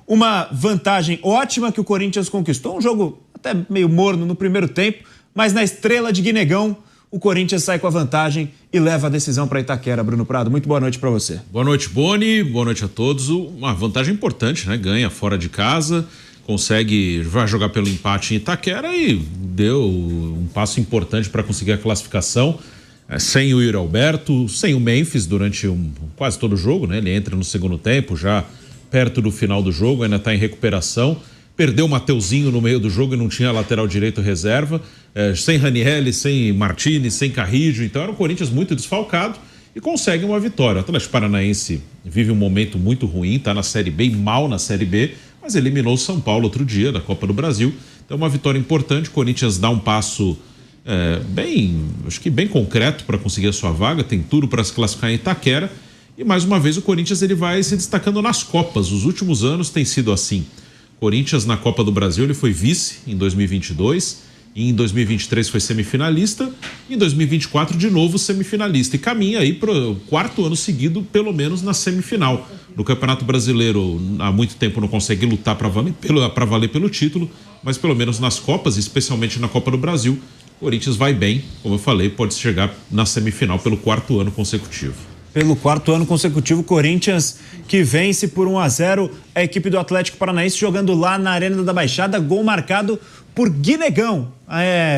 Uma vantagem ótima que o Corinthians conquistou. Um jogo até meio morno no primeiro tempo, mas na estrela de Guinegão, o Corinthians sai com a vantagem e leva a decisão para Itaquera. Bruno Prado, muito boa noite para você. Boa noite, Boni. Boa noite a todos. Uma vantagem importante, né? Ganha fora de casa, vai jogar pelo empate em Itaquera e deu um passo importante para conseguir a classificação. Sem o Yuri Alberto, sem o Memphis durante quase todo o jogo, né? Ele entra no segundo tempo, já perto do final do jogo, ainda está em recuperação. Perdeu o Mateuzinho no meio do jogo e não tinha lateral direito reserva. Sem Ranieri, sem Martini, sem Carrijo. Então era um Corinthians muito desfalcado e consegue uma vitória. O Atlético Paranaense vive um momento muito ruim, está na Série B, mal na Série B, mas eliminou o São Paulo outro dia da Copa do Brasil. Então uma vitória importante. O Corinthians dá um passo acho que bem concreto para conseguir a sua vaga. Tem tudo para se classificar em Itaquera. E mais uma vez o Corinthians ele vai se destacando nas Copas. Os últimos anos tem sido assim. Corinthians na Copa do Brasil ele foi vice em 2022, e em 2023 foi semifinalista, e em 2024 de novo semifinalista, e caminha aí para o quarto ano seguido, pelo menos na semifinal. No Campeonato Brasileiro há muito tempo não consegue lutar para valer pelo título, mas pelo menos nas Copas, especialmente na Copa do Brasil, o Corinthians vai bem, como eu falei, pode chegar na semifinal pelo quarto ano consecutivo. Pelo quarto ano consecutivo, Corinthians que vence por 1-0 a equipe do Atlético Paranaense jogando lá na Arena da Baixada, gol marcado por Guinegão.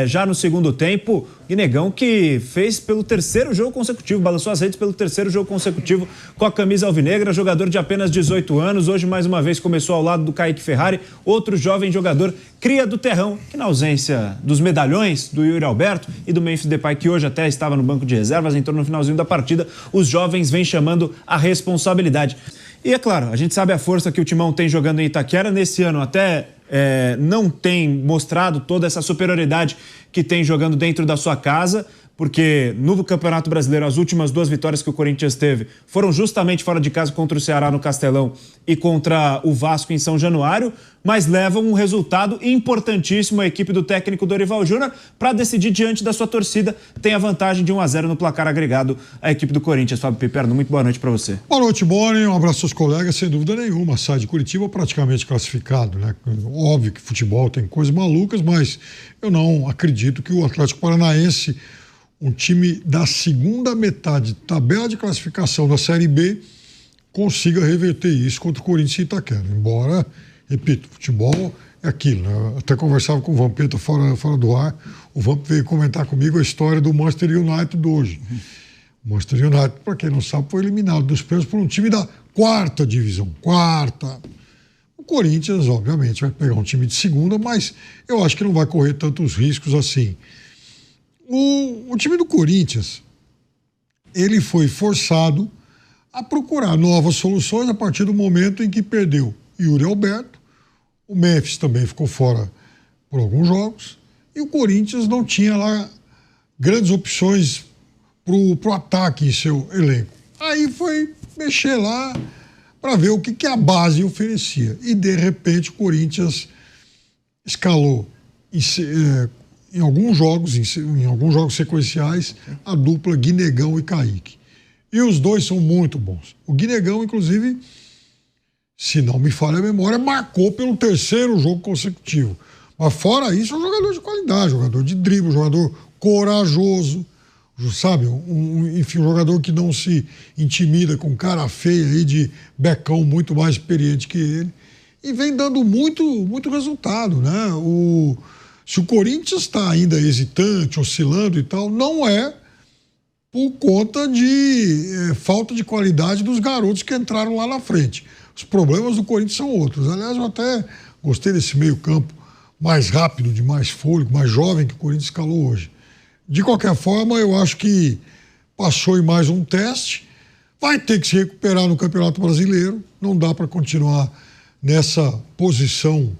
Já no segundo tempo, Guinegão que fez pelo terceiro jogo consecutivo, balançou as redes pelo terceiro jogo consecutivo com a camisa alvinegra, jogador de apenas 18 anos, hoje mais uma vez começou ao lado do Kaique Ferrari, outro jovem jogador, cria do Terrão, que na ausência dos medalhões, do Yuri Alberto e do Memphis Depay, que hoje até estava no banco de reservas, entrou no finalzinho da partida, os jovens vêm chamando a responsabilidade. E é claro, a gente sabe a força que o Timão tem jogando em Itaquera, nesse ano até não tem mostrado toda essa superioridade que tem jogando dentro da sua casa, porque no Campeonato Brasileiro as últimas duas vitórias que o Corinthians teve foram justamente fora de casa contra o Ceará no Castelão e contra o Vasco em São Januário, mas levam um resultado importantíssimo a equipe do técnico Dorival Júnior para decidir diante da sua torcida. Tem a vantagem de 1-0 no placar agregado a equipe do Corinthians. Fábio Piperno, muito boa noite para você. Boa noite, Boni. Um abraço aos colegas. Sem dúvida nenhuma, sai de Curitiba praticamente classificado, né? Óbvio que futebol tem coisas malucas, mas eu não acredito que o Atlético Paranaense, um time da segunda metade, tabela de classificação da Série B, consiga reverter isso contra o Corinthians e Itaquera. Embora, repito, futebol é aquilo, né? Eu até conversava com o Vampeta fora do ar, o Vamp veio comentar comigo a história do Manchester United hoje. O Manchester United, para quem não sabe, foi eliminado dos pênaltis por um time da quarta divisão. O Corinthians, obviamente, vai pegar um time de segunda, mas eu acho que não vai correr tantos riscos assim. O time do Corinthians, ele foi forçado a procurar novas soluções a partir do momento em que perdeu Yuri Alberto, o Memphis também ficou fora por alguns jogos, e o Corinthians não tinha lá grandes opções pro ataque em seu elenco. Aí foi mexer lá para ver o que a base oferecia. E, de repente, o Corinthians escalou em alguns jogos sequenciais, a dupla Guinegão e Kaique. E os dois são muito bons. O Guinegão, inclusive, se não me falha a memória, marcou pelo terceiro jogo consecutivo. Mas fora isso, é um jogador de qualidade, jogador de drible, jogador corajoso, sabe? Enfim, um jogador que não se intimida com cara feia aí de becão muito mais experiente que ele. E vem dando muito resultado, né? Se o Corinthians está ainda hesitante, oscilando e tal, não é por conta de falta de qualidade dos garotos que entraram lá na frente. Os problemas do Corinthians são outros. Aliás, eu até gostei desse meio-campo mais rápido, de mais fôlego, mais jovem que o Corinthians escalou hoje. De qualquer forma, eu acho que passou em mais um teste. Vai ter que se recuperar no Campeonato Brasileiro. Não dá para continuar nessa posição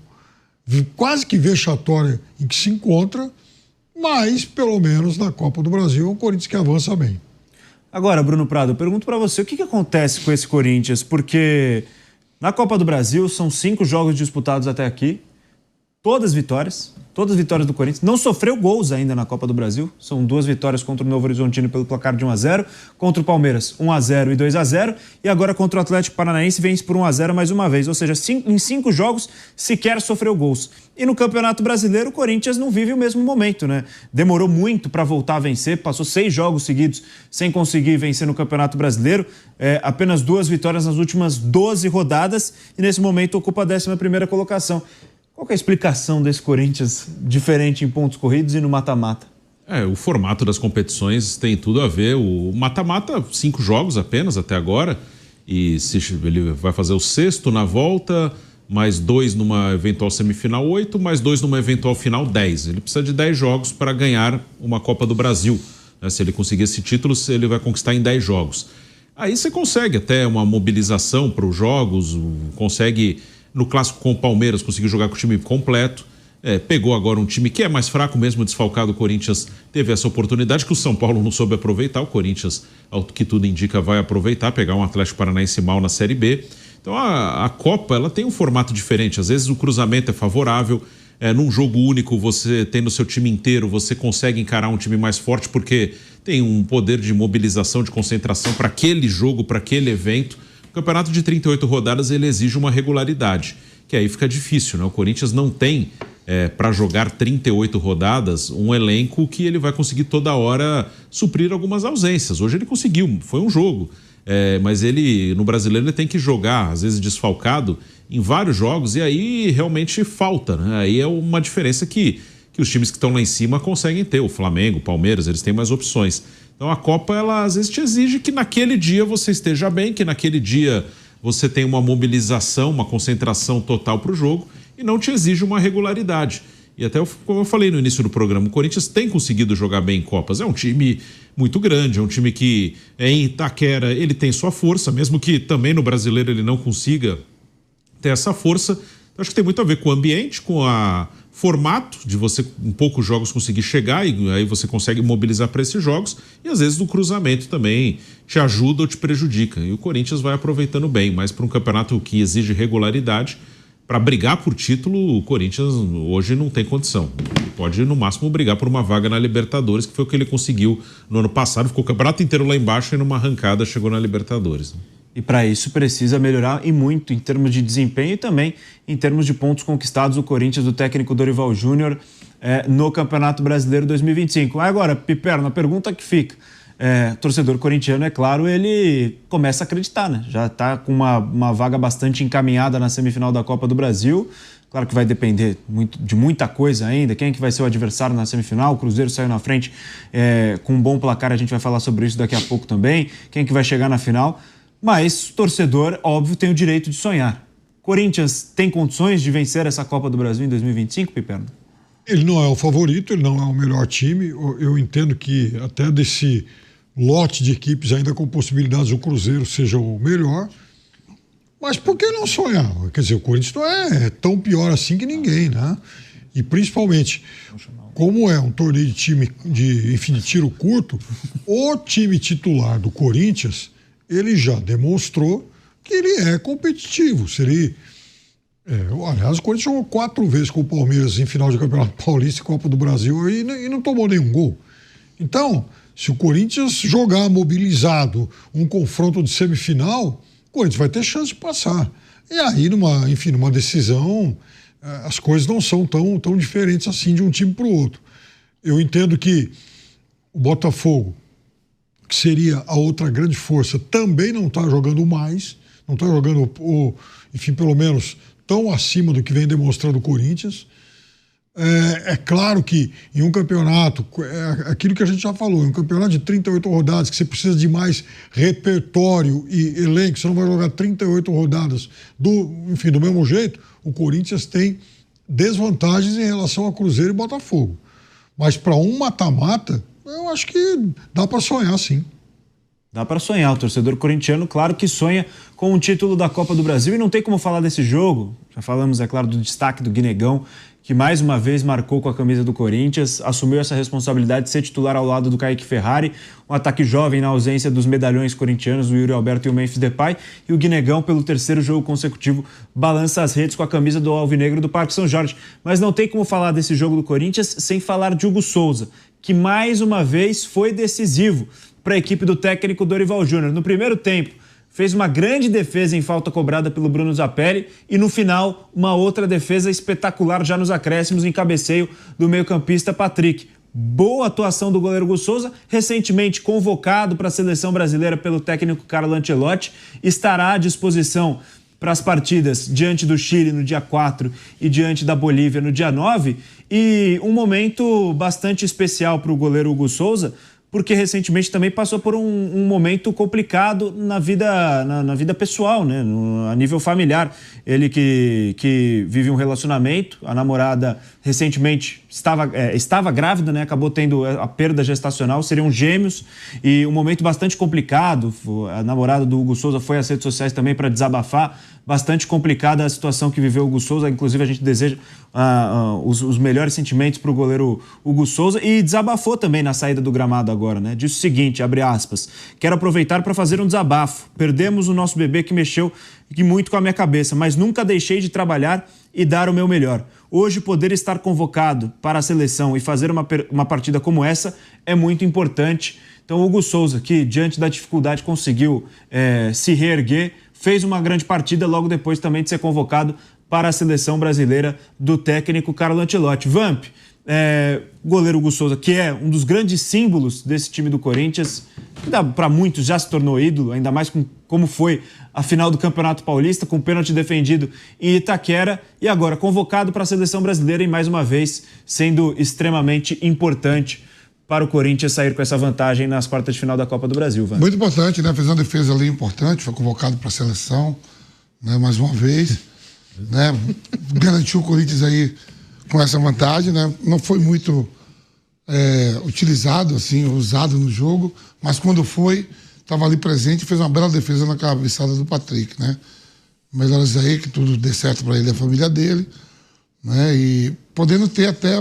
quase que vexatória em que se encontra, mas, pelo menos, na Copa do Brasil, é um Corinthians que avança bem. Agora, Bruno Prado, eu pergunto para você, o que acontece com esse Corinthians? Porque na Copa do Brasil são 5 jogos disputados até aqui, todas vitórias do Corinthians. Não sofreu gols ainda na Copa do Brasil. São 2 vitórias contra o Novo Horizontino pelo placar de 1-0, contra o Palmeiras 1-0 e 2-0, e agora contra o Atlético Paranaense vence por 1-0 mais uma vez. Ou seja, em 5 jogos sequer sofreu gols. E no Campeonato Brasileiro o Corinthians não vive o mesmo momento, né? Demorou muito para voltar a vencer, passou 6 jogos seguidos sem conseguir vencer no Campeonato Brasileiro, apenas 2 vitórias nas últimas 12 rodadas e nesse momento ocupa a 11ª colocação. Qual que é a explicação desse Corinthians diferente em pontos corridos e no mata-mata? O formato das competições tem tudo a ver. O mata-mata, 5 jogos apenas até agora, e se ele vai fazer o 6º na volta, mais 2 numa eventual semifinal 8, mais 2 numa eventual final 10. Ele precisa de 10 jogos para ganhar uma Copa do Brasil. Se ele conseguir esse título, ele vai conquistar em 10 jogos. Aí você consegue até uma mobilização para os jogos, consegue... No clássico com o Palmeiras, conseguiu jogar com o time completo. Pegou agora um time que é mais fraco mesmo, desfalcado. O Corinthians teve essa oportunidade que o São Paulo não soube aproveitar. O Corinthians, ao que tudo indica, vai aproveitar, pegar um Atlético Paranaense mal na Série B. Então a Copa ela tem um formato diferente. Às vezes o cruzamento é favorável. Num jogo único, você tem no seu time inteiro, você consegue encarar um time mais forte porque tem um poder de mobilização, de concentração para aquele jogo, para aquele evento. O campeonato de 38 rodadas ele exige uma regularidade, que aí fica difícil, né? O Corinthians não tem, para jogar 38 rodadas, um elenco que ele vai conseguir toda hora suprir algumas ausências. Hoje ele conseguiu, foi um jogo, mas ele, no Brasileiro, ele tem que jogar, às vezes desfalcado, em vários jogos, e aí realmente falta, né? Aí é uma diferença que os times que estão lá em cima conseguem ter. O Flamengo, o Palmeiras, eles têm mais opções. Então a Copa, ela às vezes te exige que naquele dia você esteja bem, que naquele dia você tenha uma mobilização, uma concentração total para o jogo e não te exige uma regularidade. E até, como eu falei no início do programa, o Corinthians tem conseguido jogar bem em Copas. É um time muito grande, é um time que em Itaquera ele tem sua força, mesmo que também no Brasileiro ele não consiga ter essa força. Então, acho que tem muito a ver com o ambiente, com o formato de você em poucos jogos conseguir chegar e aí você consegue mobilizar para esses jogos e às vezes o cruzamento também te ajuda ou te prejudica. E o Corinthians vai aproveitando bem, mas para um campeonato que exige regularidade, para brigar por título, o Corinthians hoje não tem condição. Ele pode, no máximo, brigar por uma vaga na Libertadores, que foi o que ele conseguiu no ano passado. Ficou o campeonato inteiro lá embaixo e numa arrancada chegou na Libertadores. E para isso precisa melhorar e muito em termos de desempenho e também em termos de pontos conquistados o Corinthians do técnico Dorival Júnior no Campeonato Brasileiro 2025. Agora, Piperno, a pergunta que fica, torcedor corintiano, é claro, ele começa a acreditar, né? Já está com uma vaga bastante encaminhada na semifinal da Copa do Brasil. Claro que vai depender de muita coisa ainda. Quem é que vai ser o adversário na semifinal? O Cruzeiro saiu na frente com um bom placar, a gente vai falar sobre isso daqui a pouco também. Quem é que vai chegar na final? Mas o torcedor, óbvio, tem o direito de sonhar. Corinthians tem condições de vencer essa Copa do Brasil em 2025, Piperno? Ele não é o favorito, ele não é o melhor time. Eu entendo que até desse lote de equipes ainda com possibilidades o Cruzeiro seja o melhor. Mas por que não sonhar? Quer dizer, o Corinthians não é tão pior assim que ninguém, né? E principalmente, como é um torneio de time de tiro curto, o time titular do Corinthians, ele já demonstrou que ele é competitivo. Aliás, o Corinthians jogou 4 vezes com o Palmeiras em final de Campeonato Paulista e Copa do Brasil e não tomou nenhum gol. Então, se o Corinthians jogar mobilizado um confronto de semifinal, o Corinthians vai ter chance de passar. E aí, numa decisão, as coisas não são tão diferentes assim de um time para o outro. Eu entendo que o Botafogo, que seria a outra grande força, também não está jogando mais, não está jogando, pelo menos tão acima do que vem demonstrando o Corinthians. É claro que em um campeonato, aquilo que a gente já falou, em um campeonato de 38 rodadas, que você precisa de mais repertório e elenco, você não vai jogar 38 rodadas do mesmo jeito, o Corinthians tem desvantagens em relação a Cruzeiro e Botafogo. Mas para um mata-mata, eu acho que dá para sonhar, sim. Dá para sonhar. O torcedor corintiano, claro que sonha com o título da Copa do Brasil e não tem como falar desse jogo. Já falamos, é claro, do destaque do Guinegão, que mais uma vez marcou com a camisa do Corinthians, assumiu essa responsabilidade de ser titular ao lado do Kaique Ferrari, um ataque jovem na ausência dos medalhões corintianos, o Yuri Alberto e o Memphis Depay, e o Guinegão, pelo terceiro jogo consecutivo, balança as redes com a camisa do Alvinegro do Parque São Jorge. Mas não tem como falar desse jogo do Corinthians sem falar de Hugo Souza, que mais uma vez foi decisivo para a equipe do técnico Dorival Júnior. No primeiro tempo, fez uma grande defesa em falta cobrada pelo Bruno Zapelli e no final uma outra defesa espetacular já nos acréscimos em cabeceio do meio-campista Patrick. Boa atuação do goleiro Hugo Souza, recentemente convocado para a seleção brasileira pelo técnico Carlo Ancelotti, estará à disposição para as partidas diante do Chile no dia 4 e diante da Bolívia no dia 9, e um momento bastante especial para o goleiro Hugo Souza, porque recentemente também passou por um momento complicado na vida pessoal, né? A nível familiar. Ele que vive um relacionamento, a namorada recentemente estava grávida, né? Acabou tendo a perda gestacional, seriam gêmeos, e um momento bastante complicado. A namorada do Hugo Souza foi às redes sociais também para desabafar. Bastante complicada a situação que viveu o Hugo Souza, inclusive a gente deseja os melhores sentimentos para o goleiro Hugo Souza, e desabafou também na saída do gramado agora, né? Disse o seguinte, abre aspas, quero aproveitar para fazer um desabafo, perdemos o nosso bebê que mexeu muito com a minha cabeça, mas nunca deixei de trabalhar e dar o meu melhor. Hoje poder estar convocado para a seleção e fazer uma partida como essa é muito importante. Então o Hugo Souza, que diante da dificuldade conseguiu se reerguer, fez uma grande partida logo depois também de ser convocado para a seleção brasileira do técnico Carlo Ancelotti. Vamp, goleiro Hugo Souza, que é um dos grandes símbolos desse time do Corinthians, que para muitos já se tornou ídolo, ainda mais como foi a final do Campeonato Paulista, com pênalti defendido em Itaquera, e agora convocado para a seleção brasileira e mais uma vez sendo extremamente importante para o Corinthians sair com essa vantagem nas quartas de final da Copa do Brasil. Vamp. Muito importante, né? Fez uma defesa ali importante, foi convocado para a seleção, né? Mais uma vez, né? Garantiu o Corinthians aí com essa vantagem, né? Não foi muito utilizado, assim, usado no jogo, mas quando foi, estava ali presente e fez uma bela defesa na cabeçada do Patrick, né? Melhores aí, que tudo dê certo para ele e a família dele, né? E podendo ter até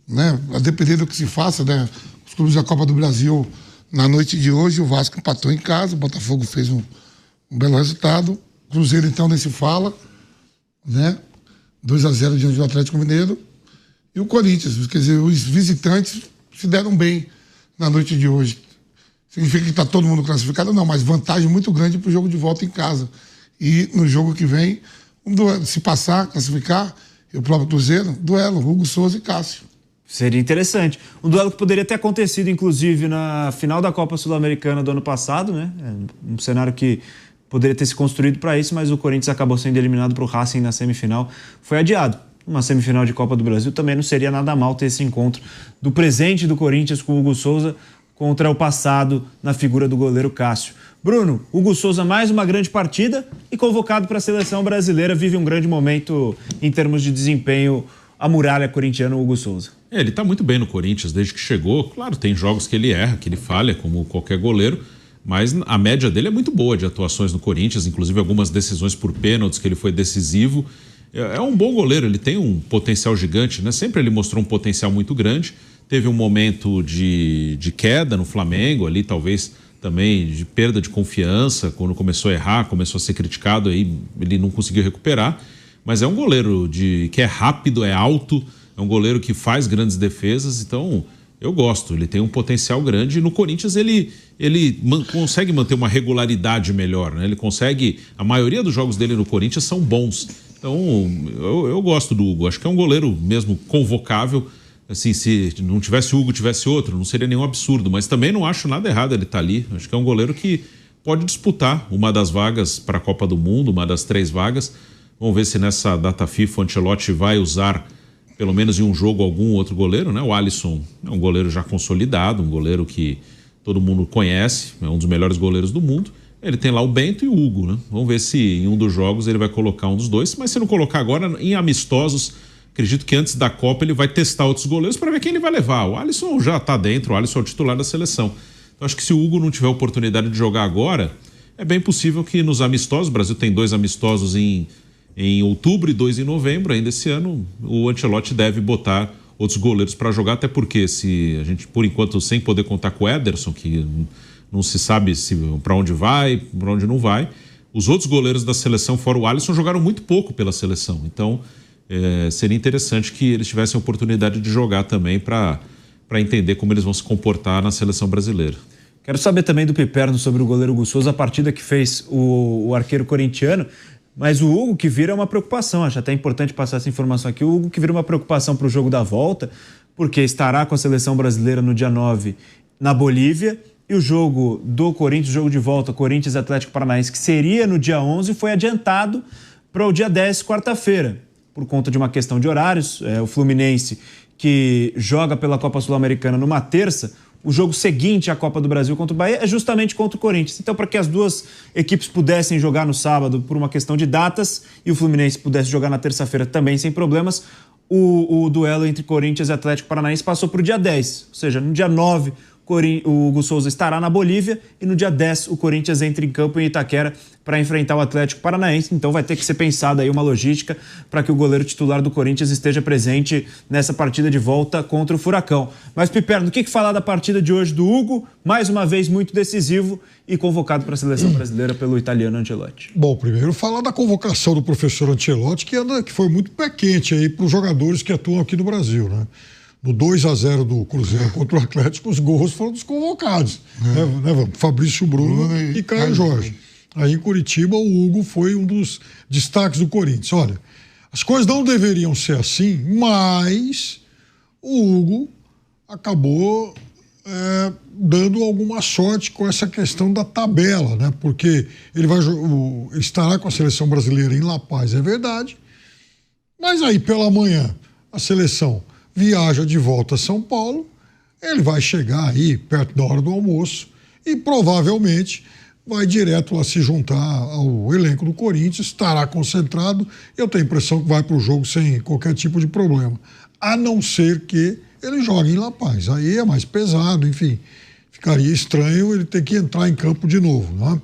né, a depender do que se faça, né? Os clubes da Copa do Brasil, na noite de hoje, o Vasco empatou em casa, o Botafogo fez um belo resultado, o Cruzeiro então nem se fala, né? 2-0 diante do Atlético Mineiro, e o Corinthians, quer dizer, os visitantes se deram bem na noite de hoje. Significa que está todo mundo classificado? Não, mas vantagem muito grande para o jogo de volta em casa. E no jogo que vem, se passar, classificar, e o próprio Cruzeiro, duelo, Hugo Souza e Cássio. Seria interessante. Um duelo que poderia ter acontecido, inclusive, na final da Copa Sul-Americana do ano passado, né? Um cenário que poderia ter se construído para isso, mas o Corinthians acabou sendo eliminado para o Racing na semifinal. Foi adiado. Uma semifinal de Copa do Brasil também não seria nada mal ter esse encontro do presente do Corinthians com o Hugo Souza contra o passado na figura do goleiro Cássio. Bruno, Hugo Souza mais uma grande partida e convocado para a seleção brasileira, vive um grande momento em termos de desempenho, a muralha corintiana Hugo Souza. Ele está muito bem no Corinthians desde que chegou. Claro, tem jogos que ele erra, que ele falha, como qualquer goleiro, mas a média dele é muito boa de atuações no Corinthians, inclusive algumas decisões por pênaltis que ele foi decisivo. É um bom goleiro, ele tem um potencial gigante, né? Sempre ele mostrou um potencial muito grande. Teve um momento de queda no Flamengo ali, talvez também de perda de confiança, quando começou a errar, começou a ser criticado, aí ele não conseguiu recuperar. Mas é um goleiro que é rápido, é alto, é um goleiro que faz grandes defesas, então eu gosto, ele tem um potencial grande. E no Corinthians ele consegue manter uma regularidade melhor, né? Ele consegue, a maioria dos jogos dele no Corinthians são bons. Então eu gosto do Hugo, acho que é um goleiro mesmo convocável. Assim, se não tivesse o Hugo, tivesse outro, não seria nenhum absurdo, mas também não acho nada errado ele estar ali. Acho que é um goleiro que pode disputar uma das vagas para a Copa do Mundo, uma das 3 vagas. Vamos ver se nessa data FIFA o Ancelotti vai usar, pelo menos em um jogo, algum outro goleiro, né? O Alisson é um goleiro já consolidado, um goleiro que todo mundo conhece, é um dos melhores goleiros do mundo. Ele tem lá o Bento e o Hugo, né? Vamos ver se em um dos jogos ele vai colocar um dos dois, mas se não colocar agora, em amistosos, acredito que antes da Copa ele vai testar outros goleiros para ver quem ele vai levar. O Alisson já está dentro, o Alisson é o titular da seleção. Então acho que se o Hugo não tiver oportunidade de jogar agora, é bem possível que nos amistosos, o Brasil tem 2 amistosos em em outubro e 2 em novembro, ainda esse ano, o Ancelotti deve botar outros goleiros para jogar, até porque se a gente, por enquanto, sem poder contar com o Ederson, que não se sabe para onde vai, para onde não vai, os outros goleiros da seleção, fora o Alisson, jogaram muito pouco pela seleção. Então, seria interessante que eles tivessem a oportunidade de jogar também para entender como eles vão se comportar na seleção brasileira. Quero saber também do Piperno sobre o goleiro Hugo Souza, a partida que fez o arqueiro corintiano. Mas o Hugo que vira é uma preocupação, acho até importante passar essa informação aqui. O Hugo que vira uma preocupação para o jogo da volta, porque estará com a seleção brasileira no dia 9 na Bolívia, e o jogo do Corinthians, o jogo de volta, Corinthians e Atlético Paranaense, que seria no dia 11, foi adiantado para o dia 10, quarta-feira, por conta de uma questão de horários. O Fluminense, que joga pela Copa Sul-Americana numa terça, o jogo seguinte à Copa do Brasil contra o Bahia é justamente contra o Corinthians. Então, para que as duas equipes pudessem jogar no sábado por uma questão de datas e o Fluminense pudesse jogar na terça-feira também sem problemas, o duelo entre Corinthians e Atlético Paranaense passou para o dia 10. Ou seja, no dia 9, o Hugo Souza estará na Bolívia e no dia 10 o Corinthians entra em campo em Itaquera para enfrentar o Atlético Paranaense. Então vai ter que ser pensada aí uma logística para que o goleiro titular do Corinthians esteja presente nessa partida de volta contra o Furacão. Mas, Piperno, o que falar da partida de hoje do Hugo? Mais uma vez muito decisivo e convocado para a seleção brasileira pelo italiano Ancelotti. Bom, primeiro falar da convocação do professor Ancelotti, que foi muito pé quente aí para os jogadores que atuam aqui no Brasil, né? No 2-0 do Cruzeiro contra o Atlético, os gols foram dos convocados. Fabrício Bruno e Caio Jorge. Aí em Curitiba, o Hugo foi um dos destaques do Corinthians. Olha, as coisas não deveriam ser assim, mas o Hugo acabou dando alguma sorte com essa questão da tabela, né? Porque ele estará com a seleção brasileira em La Paz, é verdade, mas aí pela manhã a seleção viaja de volta a São Paulo, ele vai chegar aí perto da hora do almoço e provavelmente vai direto lá se juntar ao elenco do Corinthians, estará concentrado. Eu tenho a impressão que vai para o jogo sem qualquer tipo de problema, a não ser que ele jogue em La Paz. Aí é mais pesado, enfim, ficaria estranho ele ter que entrar em campo de novo, né?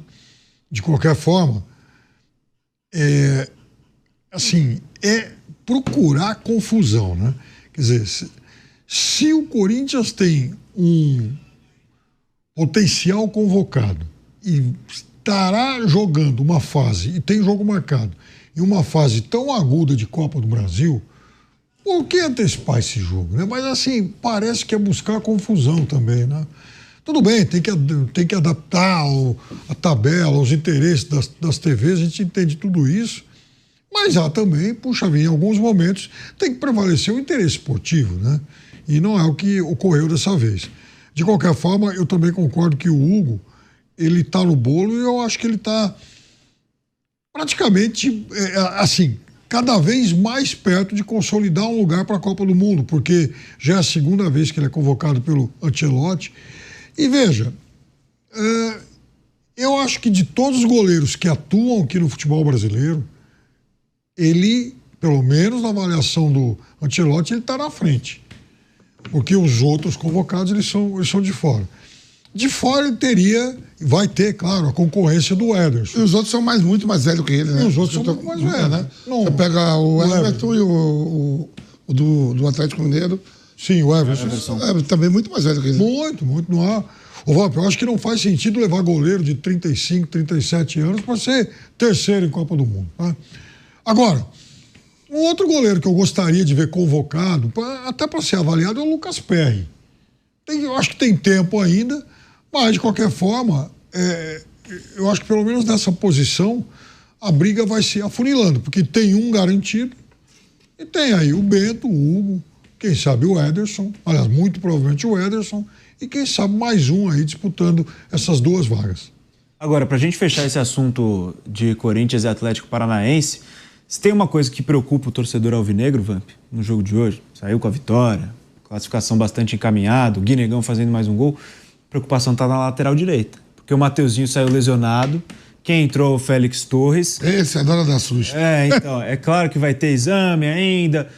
De qualquer forma, é procurar confusão, né? Quer dizer, se o Corinthians tem um potencial convocado e estará jogando uma fase, e tem jogo marcado, em uma fase tão aguda de Copa do Brasil, por que antecipar esse jogo, né? Mas assim, parece que é buscar confusão também, né? Tudo bem, tem que adaptar a tabela, os interesses das TVs, a gente entende tudo isso. Mas há também, em alguns momentos tem que prevalecer o interesse esportivo, né? E não é o que ocorreu dessa vez. De qualquer forma, eu também concordo que o Hugo, ele está no bolo e eu acho que ele está praticamente, cada vez mais perto de consolidar um lugar para a Copa do Mundo, porque já é a segunda vez que ele é convocado pelo Ancelotti. E veja, eu acho que de todos os goleiros que atuam aqui no futebol brasileiro, ele, pelo menos na avaliação do Ancelotti, ele está na frente. Porque os outros convocados, eles são de fora. De fora ele vai ter, claro, a concorrência do Ederson. E os outros são muito mais velhos que ele, né? E os outros são muito mais velhos, né? Você pega o Everton e o do Atlético Mineiro. Sim, o Everton. Também muito mais velho que ele. Muito. Não há... eu acho que não faz sentido levar goleiro de 35, 37 anos para ser terceiro em Copa do Mundo, tá? Agora, um outro goleiro que eu gostaria de ver convocado, até para ser avaliado, é o Lucas Perry. Eu acho que tem tempo ainda, mas de qualquer forma, eu acho que pelo menos nessa posição, a briga vai se afunilando, porque tem um garantido, e tem aí o Bento, o Hugo, quem sabe o Ederson, aliás, muito provavelmente o Ederson, e quem sabe mais um aí disputando essas duas vagas. Agora, para a gente fechar esse assunto de Corinthians e Atlético Paranaense, se tem uma coisa que preocupa o torcedor alvinegro, Vamp, no jogo de hoje, saiu com a vitória, classificação bastante encaminhada, o Guinegão fazendo mais um gol, a preocupação está na lateral direita, porque o Mateuzinho saiu lesionado, quem entrou o Félix Torres. Esse adora dar susto. Então, é claro que vai ter exame ainda,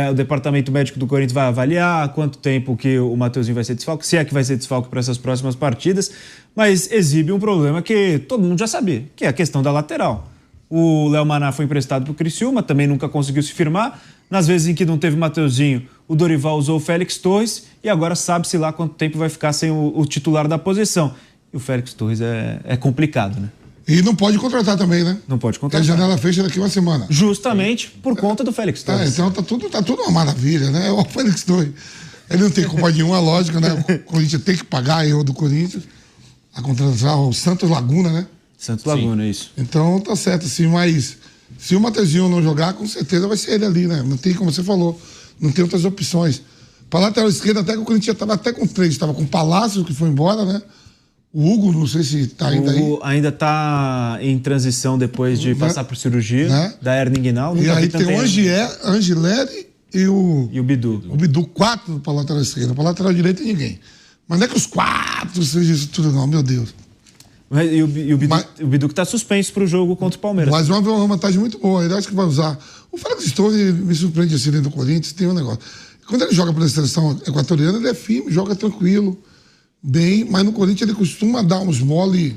o departamento médico do Corinthians vai avaliar quanto tempo que o Mateuzinho vai ser desfalque, se é que vai ser desfalque para essas próximas partidas, mas exibe um problema que todo mundo já sabia, que é a questão da lateral. O Léo Maná foi emprestado para o Criciúma, também nunca conseguiu se firmar. Nas vezes em que não teve Mateuzinho, o Dorival usou o Félix Torres e agora sabe-se lá quanto tempo vai ficar sem o titular da posição. E o Félix Torres é complicado, né? E não pode contratar também, né? Não pode Porque a contratar. janela fecha daqui uma semana. Justamente por conta do Félix Torres. Então tá tudo uma maravilha, né? O Félix Torres, ele não tem culpa nenhuma, lógico, né? O Corinthians tem que pagar erro do Corinthians, a contratar o Santos Laguna, né? Santos Laguna, isso. Então tá certo, assim, mas se o Mateuzinho não jogar, com certeza vai ser ele ali, né? Não tem, como você falou, não tem outras opções. Para lateral esquerda, até que o Corinthians estava até com 3, estava com o Palácio, que foi embora, né? O Hugo, não sei se está ainda aí. O Hugo ainda está em transição depois de passar por cirurgia, né? da hernia inguinal. E aí tem o Angileri e o Bidu. O Bidu, 4 para lateral esquerda. Para lateral direita, ninguém. Mas não é que os 4 sejam isso tudo, não, meu Deus. E o Bidu que está suspenso para o jogo contra o Palmeiras. Mas uma vantagem muito boa. Ele acho que vai usar. O Félix Torres me surpreende assim dentro do Corinthians. Tem um negócio. Quando ele joga pela seleção equatoriana, ele é firme, joga tranquilo, bem. Mas no Corinthians ele costuma dar uns mole,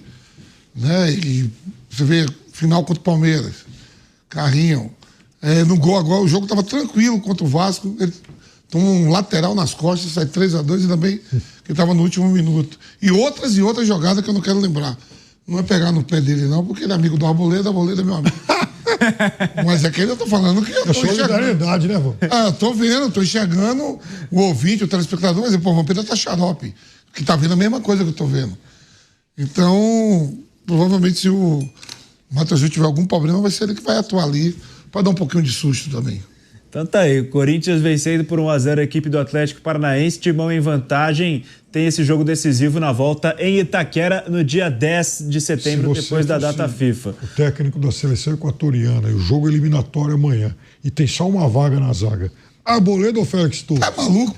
né? E você vê, final contra o Palmeiras, Carrinho. No gol agora, o jogo estava tranquilo contra o Vasco. Ele toma um lateral nas costas, sai 3-2, ainda bem que estava no último minuto. E outras jogadas que eu não quero lembrar. Não é pegar no pé dele, não, porque ele é amigo do Arboleda é meu amigo. Mas aquele eu tô falando que eu tô solidariedade, né, vô? Eu tô vendo, tô enxergando o ouvinte, o telespectador, mas o Vampeta tá xarope, que tá vendo a mesma coisa que eu tô vendo. Então, provavelmente, se o Matheus tiver algum problema, vai ser ele que vai atuar ali, para dar um pouquinho de susto também. Então tá aí, o Corinthians vencendo por 1-0 a equipe do Atlético Paranaense, Timão em vantagem, tem esse jogo decisivo na volta em Itaquera no dia 10 de setembro, depois da data FIFA. O técnico da seleção equatoriana, e o jogo eliminatório amanhã, e tem só uma vaga na zaga. Arboleda ou Félix Torres? Tá maluco?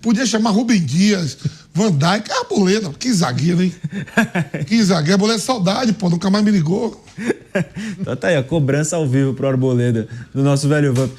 Podia chamar Rubem Dias, Van Dijk, Arboleda. Que zagueiro, hein? Que zagueiro. Arboleda, saudade, pô, nunca mais me ligou. Então tá aí, a cobrança ao vivo pro Arboleda, do nosso velho Vamp.